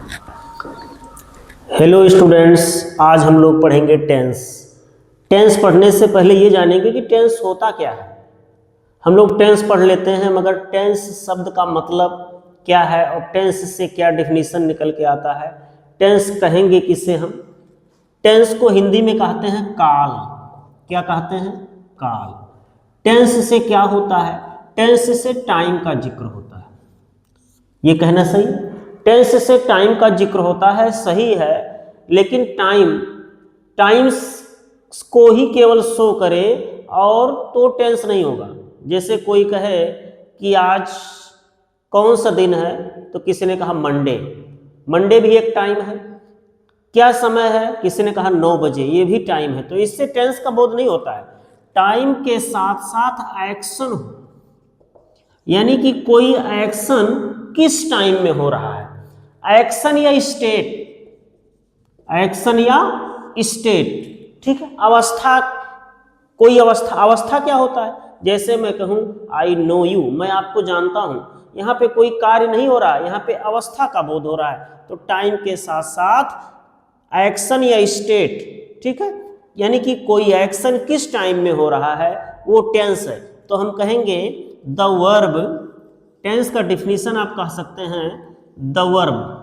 Hello students, आज हम लोग पढ़ेंगे टेंस। टेंस पढ़ने से पहले ये जानेंगे कि टेंस होता क्या है। हम लोग टेंस पढ़ लेते हैं, मगर टेंस शब्द का मतलब क्या है और टेंस से क्या डेफिनेशन निकल के आता है। टेंस कहेंगे किसे हम? टेंस को हिंदी में कहते हैं काल। क्या कहते हैं? काल। टेंस से क्या होता है? टेंस से टाइम का जिक्र होता है। ये कहना सही? टेंस से टाइम का जिक्र होता है, सही है। लेकिन टाइम्स को ही केवल शो करे और तो टेंस नहीं होगा। जैसे कोई कहे कि आज कौन सा दिन है, तो किसी ने कहा मंडे। मंडे भी एक टाइम है। क्या समय है? किसी ने कहा 9 बजे, ये भी टाइम है। तो इससे टेंस का बोध नहीं होता है। टाइम के साथ साथ एक्शन हो, यानी कि कोई एक्शन किस टाइम में हो रहा है। एक्शन या स्टेट, एक्शन या स्टेट, ठीक है। अवस्था, कोई अवस्था क्या होता है? जैसे मैं कहूं आई नो यू, मैं आपको जानता हूं। यहां पे कोई कार्य नहीं हो रहा है, यहां पे अवस्था का बोध हो रहा है। तो टाइम के साथ साथ एक्शन या स्टेट, ठीक है, यानी कि कोई एक्शन किस टाइम में हो रहा है, वो टेंस है। तो हम कहेंगे द वर्ब, टेंस का डिफिनीशन आप कह सकते हैं the verb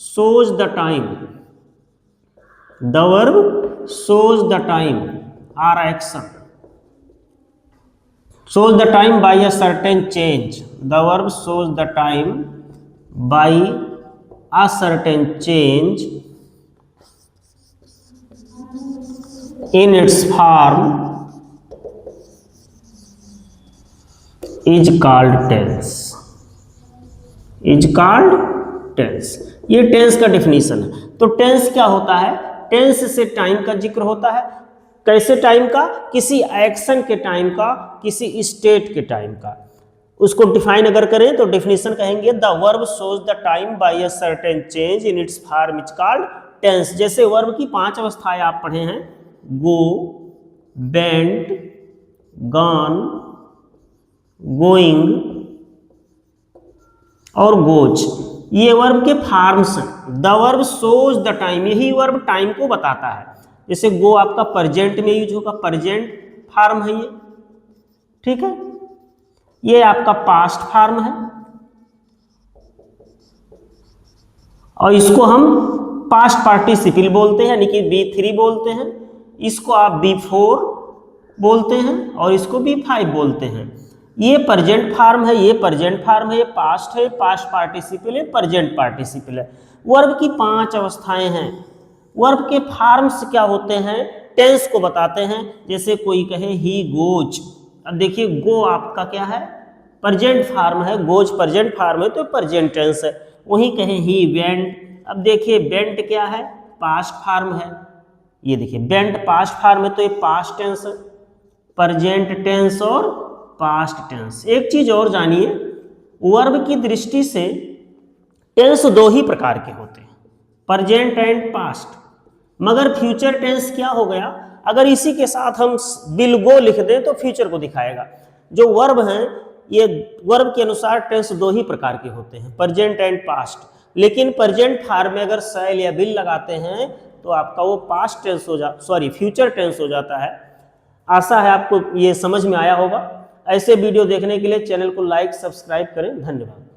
shows the time, the verb shows the time or action, shows the time by a certain change. The verb shows the time by a certain change in its form is called tense, is called tense। ये tense का definition है। तो tense क्या होता है? Tense से time का जिक्र होता है। कैसे टाइम का? किसी एक्शन के टाइम का, किसी स्टेट के टाइम का। उसको डिफाइन अगर करें तो डिफिनीशन कहेंगे the verb shows the time by a certain change in its form is called tense. जैसे वर्ब की 5 अवस्थाएं आप पढ़े हैं, गो, वेंट, गॉन, गोइंग और गोज। ये वर्ब के फॉर्म्स हैं। The verb shows the time, यही वर्ब टाइम को बताता है। जैसे गो आपका प्रेजेंट में यूज होगा, प्रेजेंट फॉर्म है ये, ठीक है। ये आपका पास्ट फॉर्म है और इसको हम पास्ट पार्टिसिपल बोलते हैं, यानी कि B3 बोलते हैं। इसको आप B4 बोलते हैं और इसको B5 बोलते हैं। ये प्रेजेंट फॉर्म है, ये प्रेजेंट फॉर्म है, ये पास्ट है, पास्ट पार्टिसिपल है, प्रेजेंट पार्टिसिपल है। वर्ब की 5 अवस्थाएं हैं। वर्ब के फॉर्म्स क्या होते हैं? टेंस को बताते हैं। जैसे कोई कहे ही गोज, अब देखिए गो आपका क्या है? प्रेजेंट फॉर्म है, गोज प्रेजेंट फॉर्म है तो प्रेजेंट टेंस है। वही कहे ही वेंट, अब देखिए वेंट क्या है? पास्ट फॉर्म है। ये देखिए वेंट पास्ट फॉर्म है तो ये पास्ट टेंस है। प्रेजेंट टेंस और पास्ट टेंस। एक चीज और जानिए, वर्ब की दृष्टि से टेंस 2 ही प्रकार के होते हैं, प्रेजेंट एंड पास्ट। मगर फ्यूचर टेंस क्या हो गया? अगर इसी के साथ हम विल गो लिख दें तो फ्यूचर को दिखाएगा। जो वर्ब हैं, ये वर्ब के अनुसार टेंस 2 ही प्रकार के होते हैं, प्रेजेंट एंड पास्ट। लेकिन प्रेजेंट फॉर्म में अगर शैल या विल लगाते हैं तो आपका वो पास्ट टेंस हो फ्यूचर टेंस हो जाता है। आशा है आपको ये समझ में आया होगा। ऐसे वीडियो देखने के लिए चैनल को लाइक सब्सक्राइब करें। धन्यवाद।